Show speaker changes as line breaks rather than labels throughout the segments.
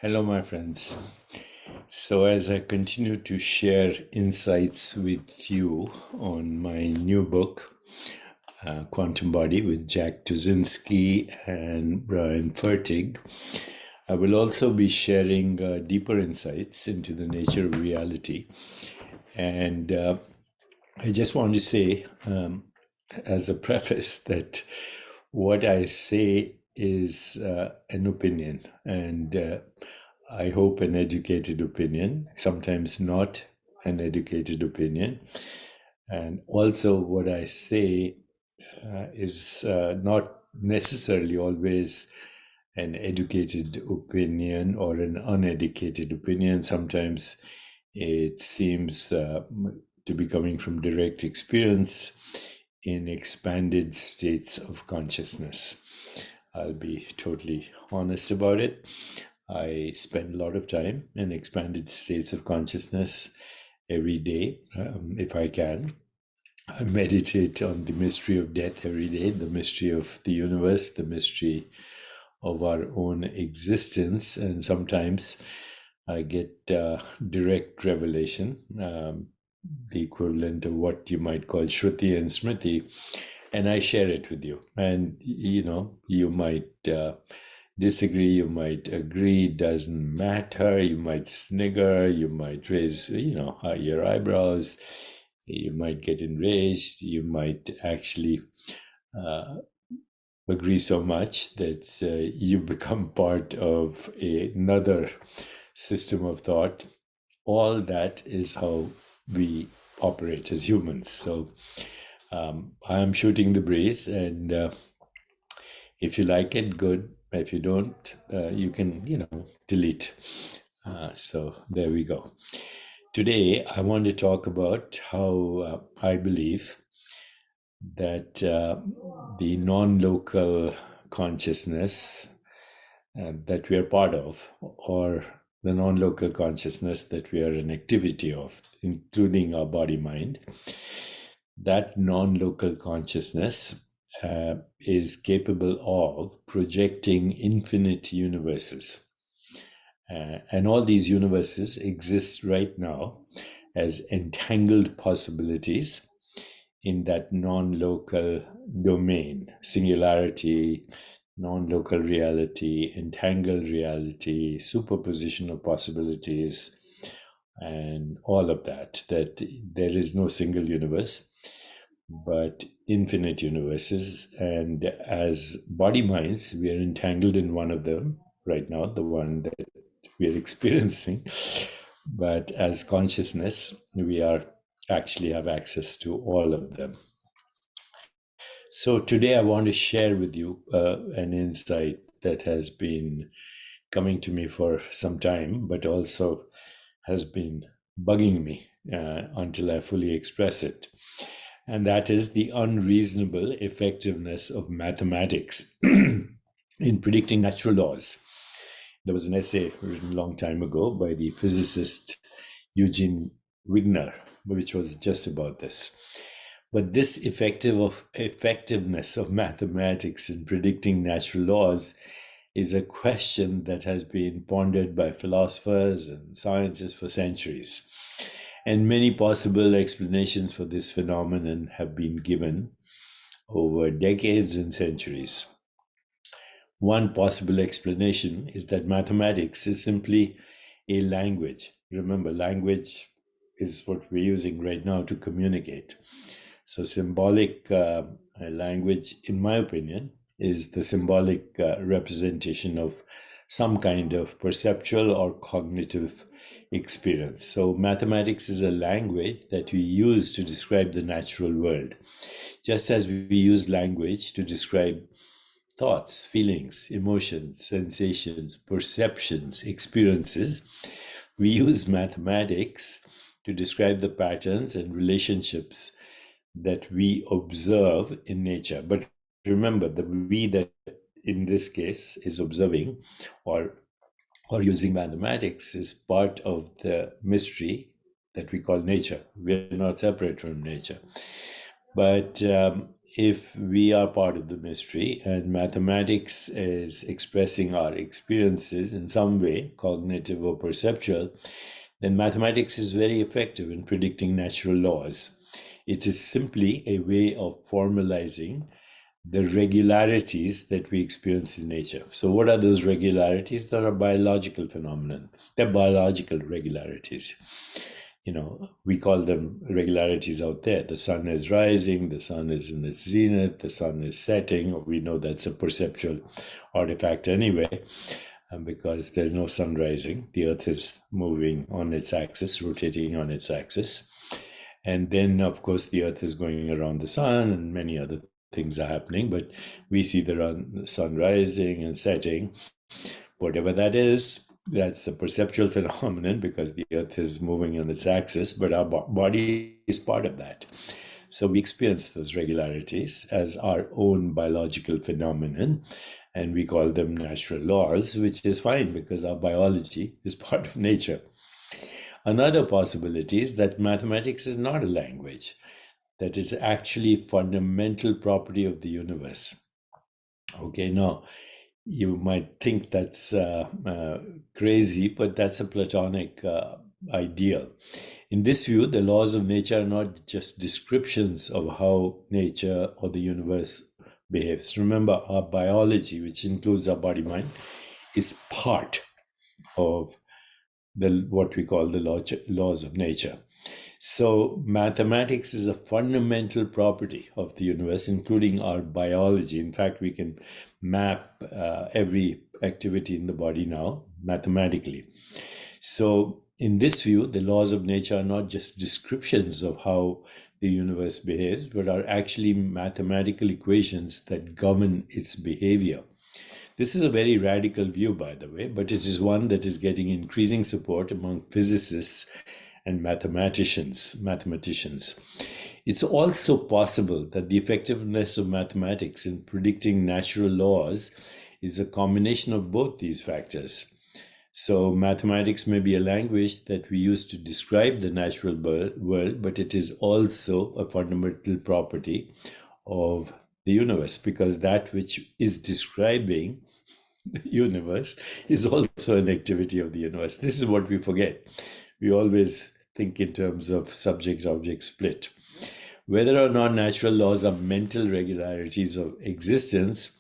Hello, my friends. So, as I continue to share insights with you on my new book, Quantum Body, with Jack Tuzinski and Brian Fertig, I will also be sharing deeper insights into the nature of reality. And I just want to say, as a preface, that what I say is an opinion, and I hope an educated opinion, sometimes not an educated opinion. And also, what I say is not necessarily always an educated opinion or an uneducated opinion. Sometimes it seems to be coming from direct experience in expanded states of consciousness. I'll be totally honest about it. I spend a lot of time in expanded states of consciousness every day, if I can. I meditate on the mystery of death every day, the mystery of the universe, the mystery of our own existence, and sometimes I get direct revelation, the equivalent of what you might call Shruti and Smriti, and I share it with you. And you might disagree, you might agree, doesn't matter, you might snigger, you might raise your eyebrows, you might get enraged, you might actually agree so much that you become part of another system of thought. All that is how we operate as humans. So I'm shooting the breeze, and if you like it, good. If you don't, you can, delete. So there we go. Today, I want to talk about how I believe that the non-local consciousness that we are part of, or the non-local consciousness that we are an activity of, including our body-mind, that non-local consciousness is capable of projecting infinite universes. And all these universes exist right now as entangled possibilities in that non-local domain, singularity, non-local reality, entangled reality, superposition of possibilities, and all of that there is no single universe, but infinite universes. And as body minds, we are entangled in one of them right now, the one that we are experiencing. But as consciousness, we are actually have access to all of them. So today I want to share with you an insight that has been coming to me for some time, but also has been bugging me until I fully express it. And that is the unreasonable effectiveness of mathematics in predicting natural laws. There was an essay written a long time ago by the physicist Eugene Wigner, which was just about this. But this effectiveness of mathematics in predicting natural laws is a question that has been pondered by philosophers and scientists for centuries. And many possible explanations for this phenomenon have been given over decades and centuries. One possible explanation is that mathematics is simply a language. Remember, language is what we're using right now to communicate. So symbolic language, in my opinion, is the symbolic representation of some kind of perceptual or cognitive experience. So mathematics is a language that we use to describe the natural world, just as we use language to describe thoughts, feelings, emotions, sensations, perceptions, experiences. We use mathematics to describe the patterns and relationships that we observe in nature. But remember, the we that in this case is observing or using mathematics is part of the mystery that we call nature. We're not separate from nature. But if we are part of the mystery and mathematics is expressing our experiences in some way, cognitive or perceptual, then mathematics is very effective in predicting natural laws. It is simply a way of formalizing the regularities that we experience in nature. So, what are those regularities? They are biological phenomenon. They're biological regularities. We call them regularities out there. The sun is rising, the sun is in its zenith, the sun is setting. We know that's a perceptual artifact anyway, because there's no sun rising. The earth is moving on its axis, rotating on its axis. And then, of course, the earth is going around the sun and many other things are happening, but we see the sun rising and setting. Whatever that is, that's a perceptual phenomenon because the earth is moving on its axis, but our body is part of that. So we experience those regularities as our own biological phenomenon, and we call them natural laws, which is fine because our biology is part of nature. Another possibility is that mathematics is not a language, that is actually fundamental property of the universe. Okay, now you might think that's crazy, but that's a Platonic ideal. In this view, the laws of nature are not just descriptions of how nature or the universe behaves. Remember, our biology, which includes our body mind, is part of what we call the laws of nature. So mathematics is a fundamental property of the universe, including our biology. In fact, we can map every activity in the body now mathematically. So in this view, the laws of nature are not just descriptions of how the universe behaves, but are actually mathematical equations that govern its behavior. This is a very radical view, by the way, but it is one that is getting increasing support among physicists and mathematicians. It's also possible that the effectiveness of mathematics in predicting natural laws is a combination of both these factors. So mathematics may be a language that we use to describe the natural world, but it is also a fundamental property of the universe, because that which is describing the universe is also an activity of the universe. This is what we forget. We always think in terms of subject-object split. Whether or not natural laws are mental regularities of existence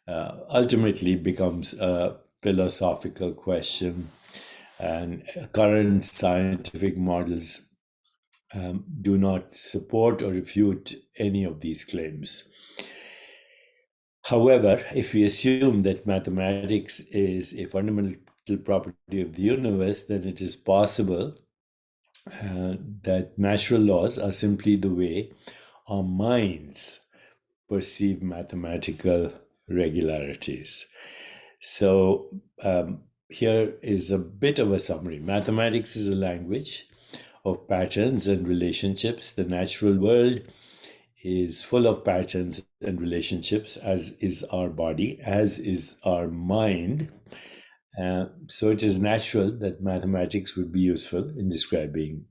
ultimately becomes a philosophical question, and current scientific models do not support or refute any of these claims. However, if we assume that mathematics is a fundamental property of the universe, then it is possible that natural laws are simply the way our minds perceive mathematical regularities. So here is a bit of a summary. Mathematics is a language of patterns and relationships. The natural world is full of patterns and relationships, as is our body, as is our mind. So it is natural that mathematics would be useful in describing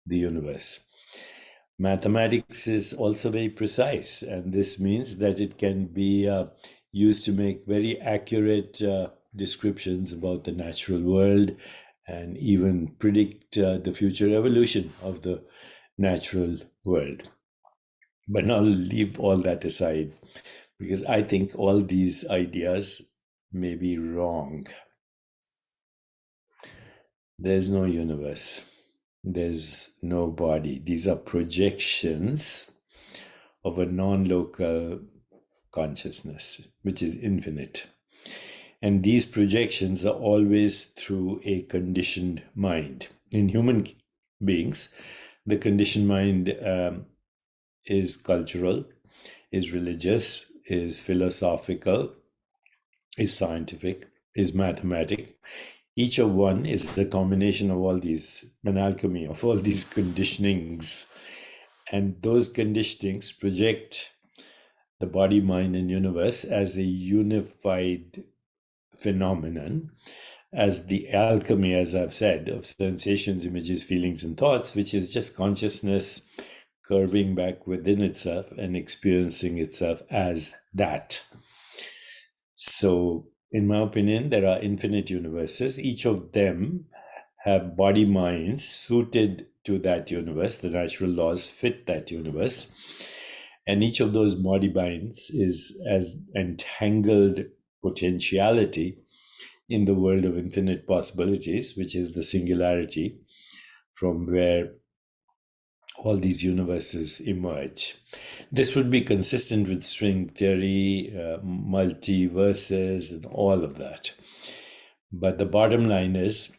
the universe. Mathematics is also very precise, and this means that it can be used to make very accurate descriptions about the natural world and even predict the future evolution of the natural world. But now I'll leave all that aside because I think all these ideas may be wrong. There's no universe. There's no body. These are projections of a non-local consciousness, which is infinite. And these projections are always through a conditioned mind. In human beings, the conditioned mind is cultural, is religious, is philosophical, is scientific, is mathematic. Each of one is a combination of all these, an alchemy of all these conditionings. And those conditionings project the body, mind, and universe as a unified phenomenon, as the alchemy, as I've said, of sensations, images, feelings, and thoughts, which is just consciousness curving back within itself and experiencing itself as that. So, in my opinion, there are infinite universes. Each of them have body minds suited to that universe. The natural laws fit that universe. And each of those body minds is as entangled potentiality in the world of infinite possibilities, which is the singularity from where all these universes emerge. This would be consistent with string theory, multiverses, and all of that. But the bottom line is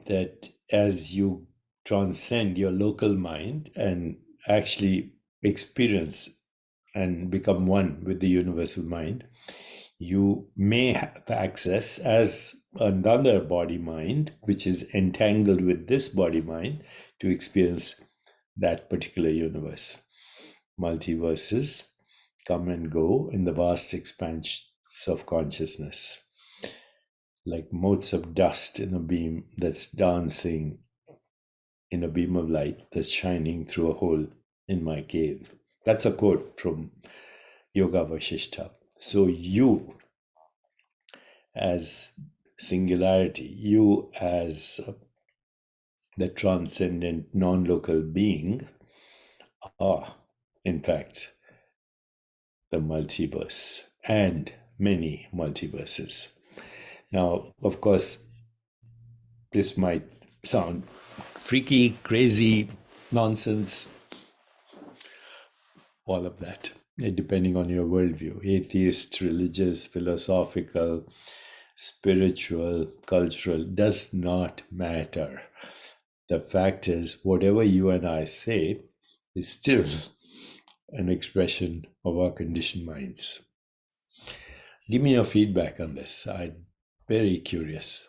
that as you transcend your local mind and actually experience and become one with the universal mind, you may have access as another body mind, which is entangled with this body mind, to experience that particular universe. Multiverses come and go in the vast expanse of consciousness, like motes of dust in a beam that's dancing in a beam of light that's shining through a hole in my cave. That's a quote from Yoga Vasishtha. So you as singularity, you as the transcendent non-local being are, in fact, the multiverse and many multiverses. Now, of course, this might sound freaky, crazy, nonsense, all of that, depending on your worldview. Atheist, religious, philosophical, spiritual, cultural, does not matter. The fact is, whatever you and I say is still an expression of our conditioned minds. Give me your feedback on this. I'm very curious.